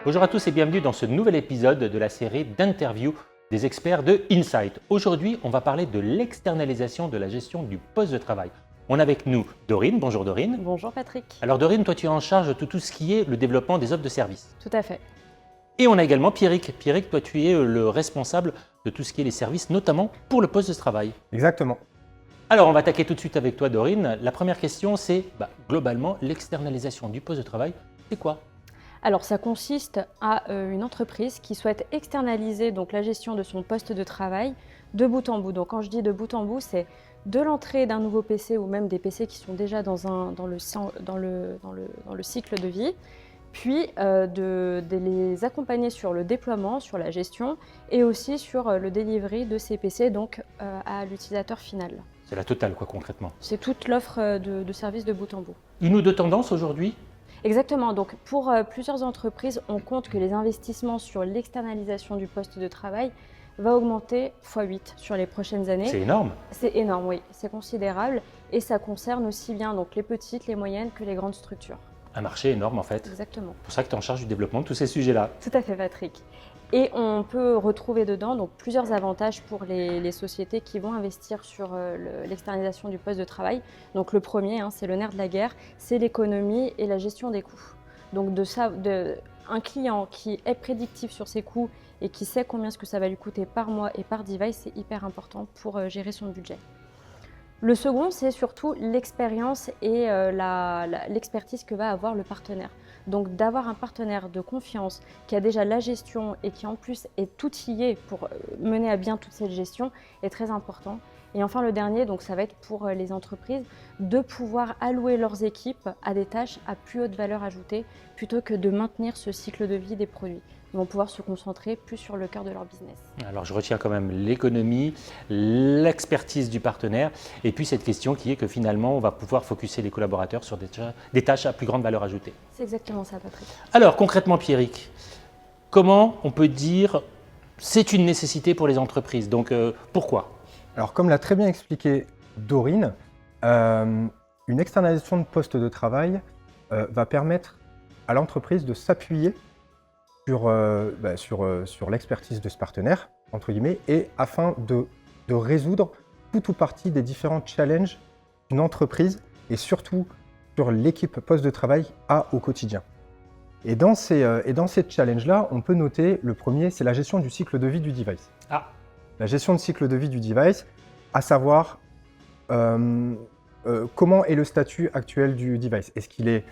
Bonjour à tous et bienvenue dans ce nouvel épisode de la série d'interviews des experts de Insight. Aujourd'hui, on va parler de l'externalisation de la gestion du poste de travail. On a avec nous Dorine. Bonjour Dorine. Bonjour Patrick. Alors Dorine, toi tu es en charge de tout ce qui est le développement des offres de services. Tout à fait. Et on a également Pierrick. Pierrick, toi tu es le responsable de tout ce qui est les services, notamment pour le poste de travail. Exactement. Alors on va attaquer tout de suite avec toi Dorine. La première question c'est, globalement, l'externalisation du poste de travail, c'est quoi ? Alors ça consiste à une entreprise qui souhaite externaliser donc la gestion de son poste de travail de bout en bout. Donc quand je dis de bout en bout, c'est de l'entrée d'un nouveau PC ou même des PC qui sont déjà dans le cycle de vie, puis de les accompagner sur le déploiement, sur la gestion et aussi sur le delivery de ces PC donc à l'utilisateur final. C'est la totale quoi concrètement. C'est toute l'offre de services de bout en bout. Une ou deux tendances aujourd'hui ? Exactement. Donc, pour plusieurs entreprises, on compte que les investissements sur l'externalisation du poste de travail va augmenter x8 sur les prochaines années. C'est énorme. C'est énorme, oui. C'est considérable. Et ça concerne aussi bien donc, les petites, les moyennes que les grandes structures. Un marché énorme en fait. Exactement. C'est pour ça que tu es en charge du développement de tous ces sujets-là. Tout à fait, Patrick. Et on peut retrouver dedans donc, plusieurs avantages pour les sociétés qui vont investir sur l'externalisation du poste de travail. Donc le premier, c'est le nerf de la guerre, c'est l'économie et la gestion des coûts. Donc un client qui est prédictif sur ses coûts et qui sait combien ce que ça va lui coûter par mois et par device, c'est hyper important pour gérer son budget. Le second, c'est surtout l'expérience et l'expertise que va avoir le partenaire. Donc d'avoir un partenaire de confiance qui a déjà la gestion et qui en plus est outillé pour mener à bien toute cette gestion est très important. Et enfin le dernier, donc ça va être pour les entreprises de pouvoir allouer leurs équipes à des tâches à plus haute valeur ajoutée plutôt que de maintenir ce cycle de vie des produits. Ils vont pouvoir se concentrer plus sur le cœur de leur business. Alors je retiens quand même l'économie, l'expertise du partenaire et puis cette question qui est que finalement on va pouvoir focuser les collaborateurs sur des tâches à plus grande valeur ajoutée. C'est exactement ça, Patrick. Alors concrètement Pierrick, comment on peut dire c'est une nécessité pour les entreprises, donc pourquoi ? Alors comme l'a très bien expliqué Dorine, une externalisation de poste de travail va permettre à l'entreprise de s'appuyer sur l'expertise de ce partenaire, entre guillemets, et afin de résoudre tout ou partie des différents challenges qu'une entreprise et surtout sur l'équipe poste de travail a au quotidien. Et dans ces challenges-là, on peut noter le premier, c'est la gestion du cycle de vie du device. La gestion de cycle de vie du device, à savoir comment est le statut actuel du device. Est-ce qu'il est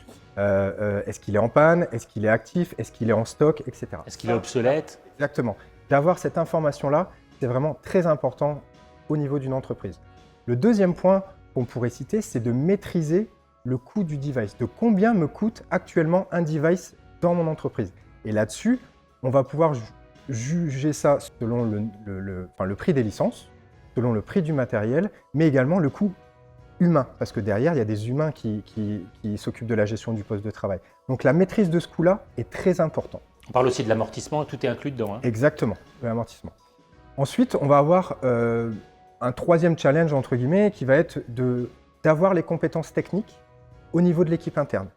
en panne? Est-ce qu'il est actif? Est-ce qu'il est en stock? Etc. Est-ce qu'il est obsolète? Exactement. D'avoir cette information-là, c'est vraiment très important au niveau d'une entreprise. Le deuxième point qu'on pourrait citer, c'est de maîtriser le coût du device. De combien me coûte actuellement un device dans mon entreprise. Et là-dessus, on va pouvoir juger ça selon le prix des licences, selon le prix du matériel, mais également le coût humain, parce que derrière, il y a des humains qui s'occupent de la gestion du poste de travail. Donc la maîtrise de ce coût-là est très important. On parle aussi de l'amortissement, tout est inclus dedans. Exactement, de l'amortissement. Ensuite, on va avoir un troisième challenge, entre guillemets, qui va être d'avoir les compétences techniques au niveau de l'équipe interne.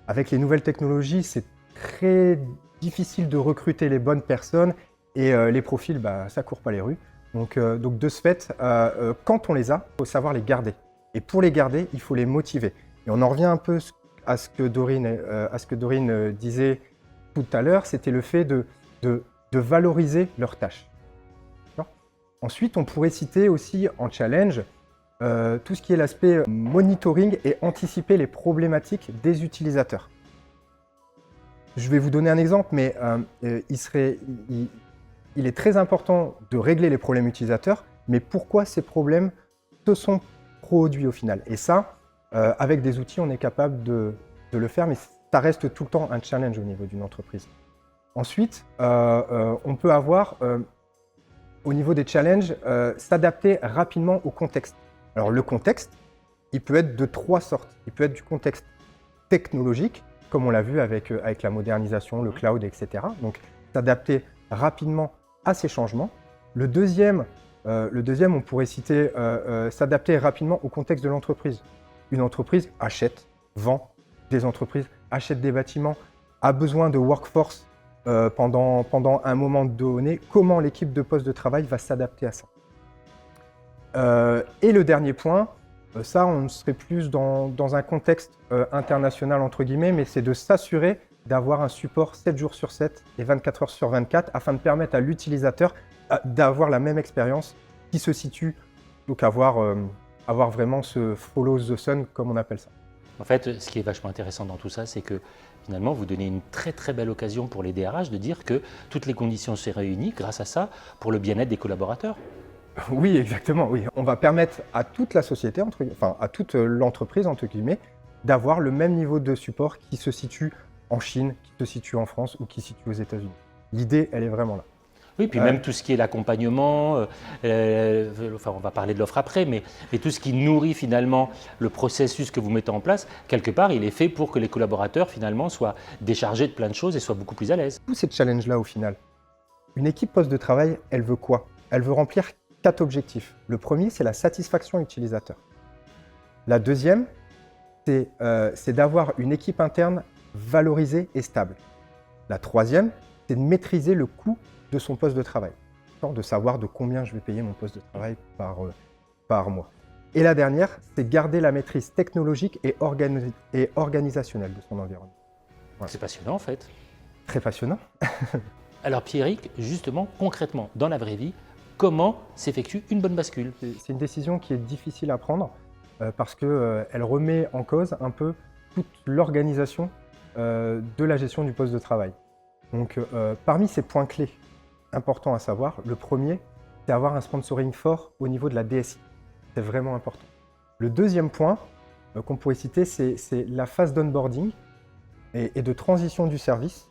Avec les nouvelles technologies, c'est très difficile de recruter les bonnes personnes et les profils, ça court pas les rues. Donc de ce fait, quand on les a, il faut savoir les garder. Et pour les garder, il faut les motiver. Et on en revient un peu à ce que Dorine disait tout à l'heure, c'était le fait de valoriser leurs tâches. Ensuite, on pourrait citer aussi en challenge tout ce qui est l'aspect monitoring et anticiper les problématiques des utilisateurs. Je vais vous donner un exemple, mais il est très important de régler les problèmes utilisateurs, mais pourquoi ces problèmes se sont produits au final? Et ça, avec des outils, on est capable de le faire, mais ça reste tout le temps un challenge au niveau d'une entreprise. Ensuite, on peut avoir, au niveau des challenges, s'adapter rapidement au contexte. Alors le contexte, il peut être de trois sortes. Il peut être du contexte technologique, comme on l'a vu avec la modernisation, le cloud, etc. Donc s'adapter rapidement à ces changements. Le deuxième, on pourrait citer s'adapter rapidement au contexte de l'entreprise. Une entreprise achète, vend, des entreprises achètent des bâtiments, a besoin de workforce pendant un moment donné, comment l'équipe de poste de travail va s'adapter à ça. Et le dernier point, ça on serait plus dans un contexte international entre guillemets, mais c'est de s'assurer d'avoir un support 7 jours sur 7 et 24 heures sur 24 afin de permettre à l'utilisateur d'avoir la même expérience qui se situe, donc avoir vraiment ce follow the sun comme on appelle ça. En fait, ce qui est vachement intéressant dans tout ça, c'est que finalement, vous donnez une très très belle occasion pour les DRH de dire que toutes les conditions se réunissent grâce à ça pour le bien-être des collaborateurs. Oui, exactement. Oui. On va permettre à toute la société, à toute l'entreprise, entre guillemets, d'avoir le même niveau de support qui se situe en Chine, qui se situe en France ou qui se situe aux États-Unis. L'idée, elle est vraiment là. Oui, puis même tout ce qui est l'accompagnement, on va parler de l'offre après, mais tout ce qui nourrit finalement le processus que vous mettez en place, quelque part, il est fait pour que les collaborateurs finalement soient déchargés de plein de choses et soient beaucoup plus à l'aise. Tous ces challenges-là, au final, une équipe poste de travail, elle veut quoi? Elle veut remplir 4 objectifs. Le premier, c'est la satisfaction utilisateur. La deuxième, c'est d'avoir une équipe interne valorisée et stable. La troisième, c'est de maîtriser le coût de son poste de travail, de savoir de combien je vais payer mon poste de travail par mois. Et la dernière, c'est garder la maîtrise technologique et organisationnelle de son environnement. Voilà. C'est passionnant en fait. Très passionnant. Alors Pierrick, justement, concrètement, dans la vraie vie, comment s'effectue une bonne bascule? C'est une décision qui est difficile à prendre parce qu'elle remet en cause un peu toute l'organisation de la gestion du poste de travail. Donc parmi ces points clés importants à savoir, le premier, c'est avoir un sponsoring fort au niveau de la DSI. C'est vraiment important. Le deuxième point qu'on pourrait citer, c'est la phase d'onboarding et de transition du service,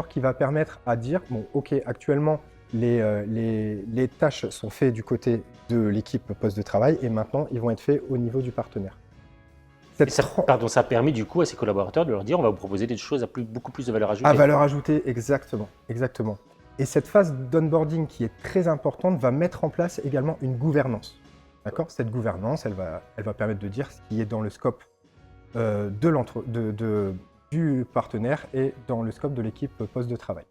qui va permettre à dire, bon, ok, actuellement, les tâches sont faites du côté de l'équipe poste de travail et maintenant, ils vont être faits au niveau du partenaire. Ça a permis du coup à ses collaborateurs de leur dire on va vous proposer des choses à beaucoup plus de valeur ajoutée. À valeur ajoutée, exactement. Et cette phase d'onboarding qui est très importante va mettre en place également une gouvernance. Cette gouvernance, elle va permettre de dire ce qui est dans le scope du partenaire et dans le scope de l'équipe poste de travail.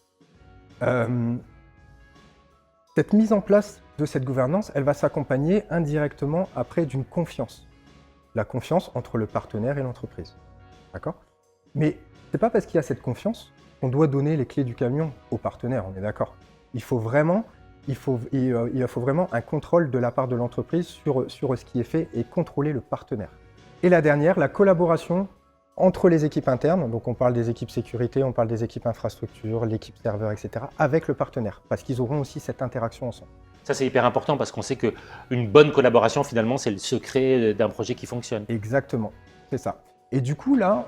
Cette mise en place de cette gouvernance, elle va s'accompagner indirectement après d'une confiance. La confiance entre le partenaire et l'entreprise. Mais ce n'est pas parce qu'il y a cette confiance qu'on doit donner les clés du camion au partenaire, on est d'accord. Il faut vraiment un contrôle de la part de l'entreprise sur ce qui est fait et contrôler le partenaire. Et la dernière, la collaboration entre les équipes internes, donc on parle des équipes sécurité, on parle des équipes infrastructure, l'équipe serveur, etc., avec le partenaire, parce qu'ils auront aussi cette interaction ensemble. Ça, c'est hyper important parce qu'on sait qu'une bonne collaboration, finalement, c'est le secret d'un projet qui fonctionne. Exactement, c'est ça. Et du coup, là,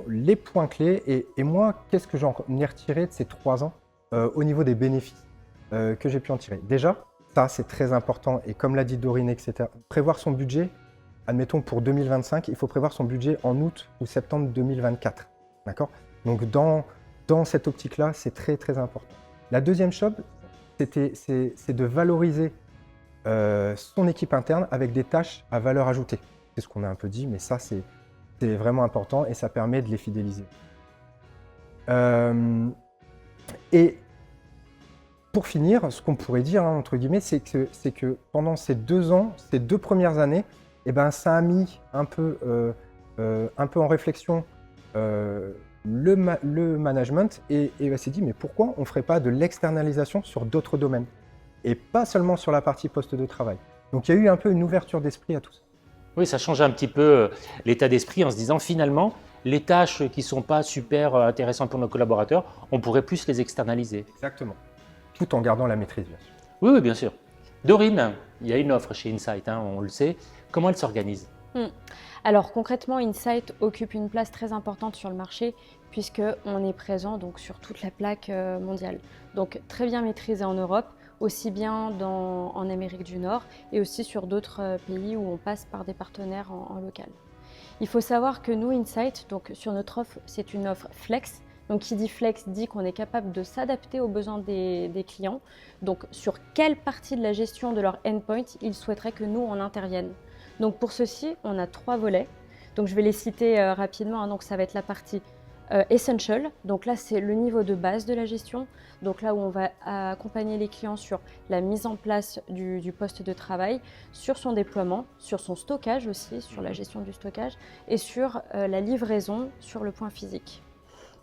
les points clés, et moi, qu'est-ce que j'en ai retiré de ces 3 ans au niveau des bénéfices que j'ai pu en tirer? Déjà, ça, c'est très important, et comme l'a dit Dorine, etc., prévoir son budget, admettons pour 2025, il faut prévoir son budget en août ou septembre 2024. D'accord? Donc, dans cette optique-là, c'est très, très important. La deuxième chose, c'est de valoriser son équipe interne avec des tâches à valeur ajoutée. C'est ce qu'on a un peu dit, mais ça, c'est vraiment important et ça permet de les fidéliser. Et pour finir, ce qu'on pourrait dire, entre guillemets, c'est que pendant ces 2 ans, ces 2 premières années, ça a mis un peu en réflexion le management et s'est dit mais pourquoi on ne ferait pas de l'externalisation sur d'autres domaines et pas seulement sur la partie poste de travail. Donc il y a eu un peu une ouverture d'esprit à tout ça. Oui, ça change un petit peu l'état d'esprit en se disant finalement les tâches qui ne sont pas super intéressantes pour nos collaborateurs, on pourrait plus les externaliser. Exactement, tout en gardant la maîtrise bien sûr. Oui, bien sûr. Dorine, il y a une offre chez Insight, on le sait. Comment elle s'organise? Alors concrètement, Insight occupe une place très importante sur le marché puisqu'on est présent donc, sur toute la plaque mondiale. Donc très bien maîtrisé en Europe, aussi bien en Amérique du Nord et aussi sur d'autres pays où on passe par des partenaires en local. Il faut savoir que nous, Insight, donc sur notre offre, c'est une offre flex. Donc qui dit flex dit qu'on est capable de s'adapter aux besoins des clients. Donc sur quelle partie de la gestion de leur endpoint ils souhaiteraient que nous on intervienne. Donc pour ceci, on a 3 volets. Donc je vais les citer rapidement. Donc ça va être la partie Essential, donc là c'est le niveau de base de la gestion, donc là où on va accompagner les clients sur la mise en place du poste de travail, sur son déploiement, sur son stockage aussi, sur la gestion du stockage et sur la livraison sur le point physique.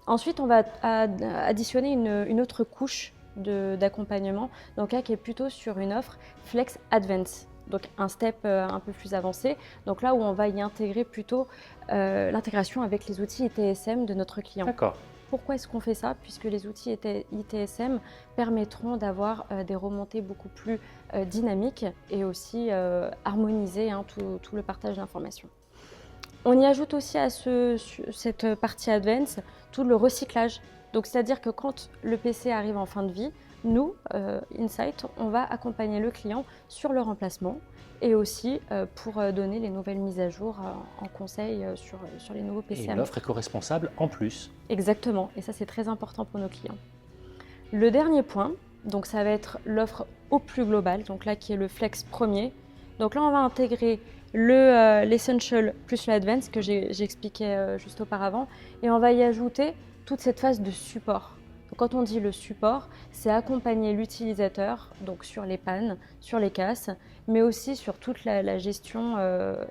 Ensuite on va additionner une autre couche d'accompagnement, donc là qui est plutôt sur une offre Flex Advance. Donc un step un peu plus avancé, donc là où on va y intégrer plutôt l'intégration avec les outils ITSM de notre client. D'accord. Pourquoi est-ce qu'on fait ça? Puisque les outils ITSM permettront d'avoir des remontées beaucoup plus dynamiques et aussi harmoniser tout le partage d'informations. On y ajoute aussi à cette partie Advance tout le recyclage. Donc c'est-à-dire que quand le PC arrive en fin de vie, nous, Insight, on va accompagner le client sur le remplacement et aussi pour donner les nouvelles mises à jour en conseil sur les nouveaux PCM. Et l'offre éco-responsable en plus. Exactement, et ça c'est très important pour nos clients. Le dernier point, donc ça va être l'offre au plus global, donc là qui est le Flex premier. Donc là on va intégrer l'Essential plus l'Advance que j'expliquais juste auparavant et on va y ajouter toute cette phase de support. Donc, quand on dit le support, c'est accompagner l'utilisateur donc sur les pannes, sur les casses, mais aussi sur toute la gestion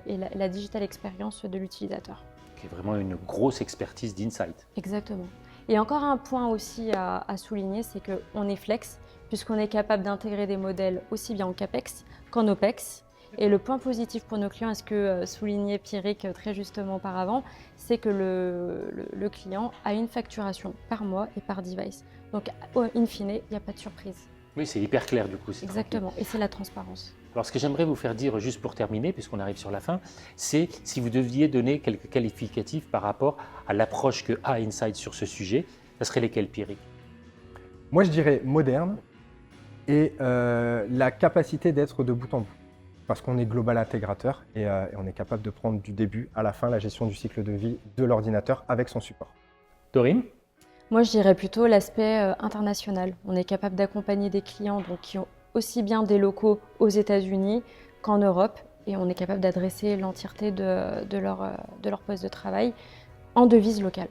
et la digital expérience de l'utilisateur. Qui est vraiment une grosse expertise d'Insight. Exactement. Et encore un point aussi à souligner, c'est qu'on est flex, puisqu'on est capable d'intégrer des modèles aussi bien en CAPEX qu'en OPEX. Et le point positif pour nos clients, et ce que soulignait Pierrick très justement auparavant, c'est que le client a une facturation par mois et par device. Donc, in fine, il n'y a pas de surprise. Oui, c'est hyper clair du coup. Exactement, et c'est la transparence. Alors, ce que j'aimerais vous faire dire, juste pour terminer, puisqu'on arrive sur la fin, c'est si vous deviez donner quelques qualificatifs par rapport à l'approche que a Insight sur ce sujet, ça serait lesquels, Pierrick? Moi, je dirais moderne et la capacité d'être de bout en bout. Parce qu'on est global intégrateur et on est capable de prendre du début à la fin la gestion du cycle de vie de l'ordinateur avec son support. Dorine? Moi, je dirais plutôt l'aspect international. On est capable d'accompagner des clients donc, qui ont aussi bien des locaux aux États-Unis qu'en Europe et on est capable d'adresser l'entièreté de leur poste de travail en devise locale.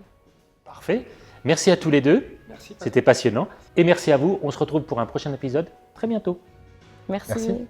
Parfait. Merci à tous les deux. Merci. C'était passionnant. Et merci à vous. On se retrouve pour un prochain épisode très bientôt. Merci. Merci.